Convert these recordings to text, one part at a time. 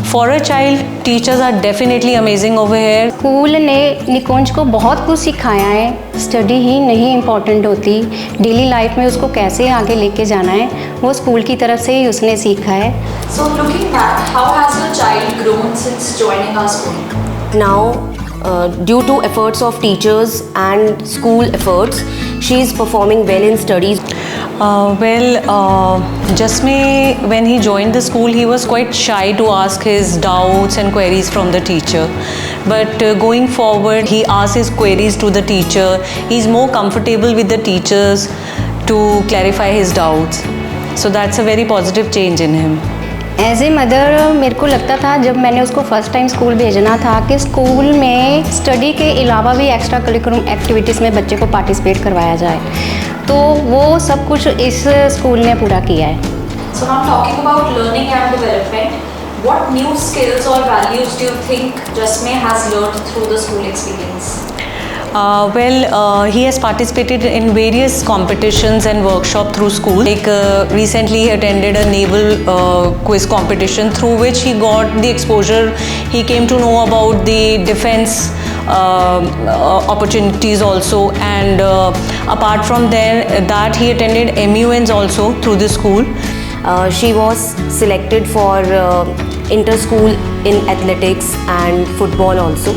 For a child, teachers are definitely amazing over here. School ने निकुंज को बहुत कुछ सिखाया है। स्टडी ही नहीं इम्पॉर्टेंट होती, डेली लाइफ में उसको कैसे आगे लेके जाना है वो स्कूल की तरफ से ही उसने सीखा है। So looking back, how has your child grown since joining our school? Now, due to efforts of teachers and school efforts, she is performing well in studies. Jasme, when he joined the school, he was quite shy to ask his doubts and queries from the teacher. But going forward, he asks his queries to the teacher. He's more comfortable with the teachers to clarify his doubts. So that's a very positive change in him. As a mother मेरे को लगता था जब मैंने उसको first time school भेजना था कि स्कूल में स्टडी के अलावा भी एक्स्ट्रा करिकुलम एक्टिविटीज़ में बच्चे को पार्टिसिपेट करवाया जाए, तो वो सब कुछ इस स्कूल ने पूरा किया है। So now talking about learning and development, what new skills or values do you think Jasme has learned through the school experience? He has participated in various competitions and workshops through school. Like recently he attended a naval quiz competition through which he got the exposure. He came to know about the defense opportunities also, and apart from that he attended MUNs also through the school. She was selected for inter-school in athletics and football also.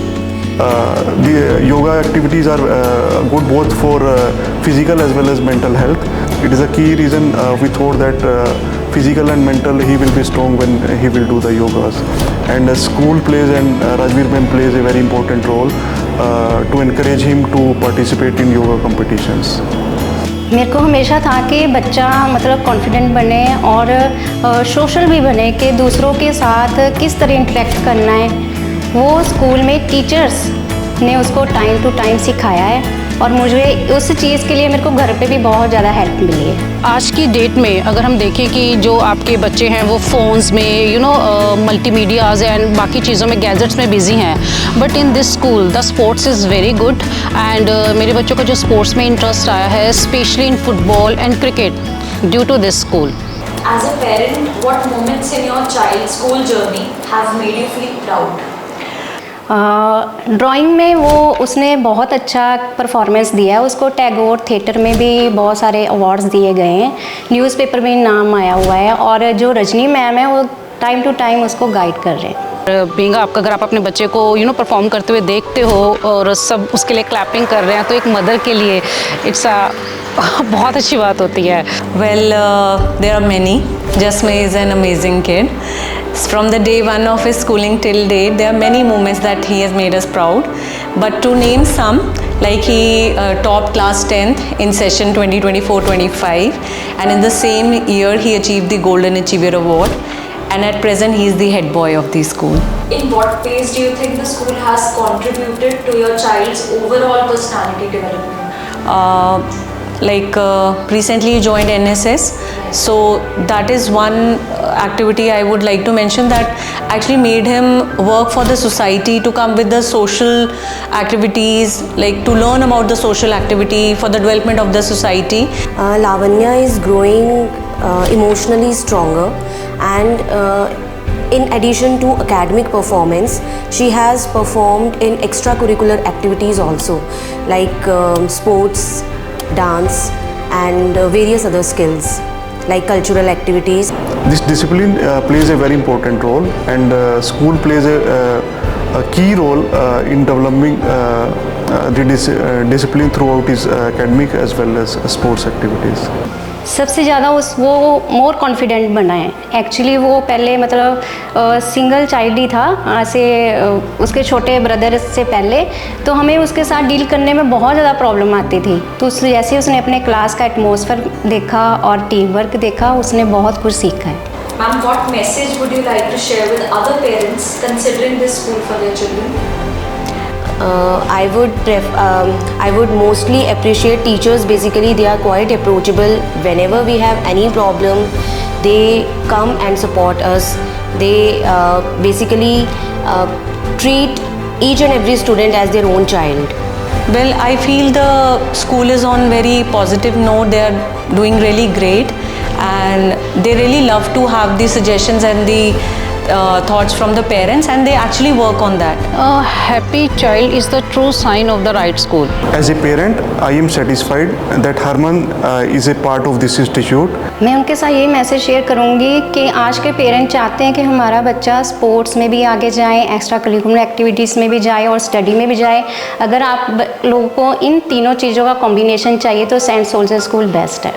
The yoga activities are good both for physical as well as mental health. It is a key reason we thought that physical and mental he will be strong when he will do the yogas. And school plays and Rajveer ma'am plays a very important role to encourage him to participate in yoga competitions. मेरे को हमेशा था कि बच्चा मतलब confident बने और social भी बने कि दूसरों के साथ किस तरह इंटरेक्ट करना है। वो स्कूल में टीचर्स ने उसको टाइम टू टाइम सिखाया है और मुझे उस चीज़ के लिए मेरे को घर पे भी बहुत ज़्यादा हेल्प मिली है। आज की डेट में अगर हम देखें कि जो आपके बच्चे हैं वो फ़ोन्स में मल्टीमीडियाज़ एंड बाकी चीज़ों में गैजेट्स में बिजी हैं, but in this school the sports is very good and मेरे बच्चों को जो स्पोर्ट्स में इंटरेस्ट आया है specially in football and cricket due to this school. As a parent, what moments in your child's school journey have made you feel proud? Drawing में वो उसने बहुत अच्छा परफॉर्मेंस दिया है। उसको टैगोर थिएटर में भी बहुत सारे अवार्ड्स दिए गए हैं, न्यूज़पेपर में नाम आया हुआ है और जो रजनी मैम है वो टाइम टू टाइम उसको गाइड कर रहे हैं। बीइंग अगर आप अपने बच्चे को परफॉर्म करते हुए देखते हो और सब उसके लिए क्लैपिंग कर रहे हैं तो एक मदर के लिए इट्स बहुत अच्छी बात होती है। Well, there are many. Jasme is an amazing kid. From the day one of his schooling till date, there are many moments that he has made us proud. But to name some, like he topped class 10th in session 2024-25, and in the same year he achieved the Golden Achiever Award. And at present he is the head boy of the school. In what ways do you think the school has contributed to your child's overall personality development? Recently he joined NSS, so that is one activity I would like to mention that actually made him work for the society, to come with the social activities, like to learn about the social activity for the development of the society. Lavanya is growing emotionally stronger, and in addition to academic performance, she has performed in extracurricular activities also, like sports, dance and various other skills like cultural activities. This discipline plays a very important role, and school plays a key role in developing the discipline throughout his academic as well as sports activities. सबसे ज़्यादा वो more confident बना है। Actually वो पहले मतलब single child ही था, ऐसे उसके छोटे ब्रदर से पहले, तो हमें उसके साथ डील करने में बहुत ज़्यादा प्रॉब्लम आती थी। तो जैसे उसने अपने क्लास का एटमॉस्फेयर देखा और टीम वर्क देखा, उसने बहुत कुछ सीखा है। Ma'am, what message would you like to share with other parents considering this school for their children? I would mostly appreciate teachers. Basically, they are quite approachable. Whenever we have any problem, they come and support us. They basically treat each and every student as their own child. Well, I feel the school is on very positive note. They are doing really great, and they really love to have the suggestions and the thoughts from the parents, and they actually work on that. A happy child is the true sign of the right school. As a parent, I am satisfied that Harman is a part of this institute. मैं उनके साथ यही message share करूँगी कि आज के parent चाहते हैं कि हमारा बच्चा स्पोर्ट्स में भी आगे जाए, एक्स्ट्रा करिकुलर एक्टिविटीज़ में भी जाए और स्टडी में भी जाए। अगर आप लोगों को इन तीनों चीज़ों का कॉम्बिनेशन चाहिए तो सेंट सोल्जर स्कूल बेस्ट है।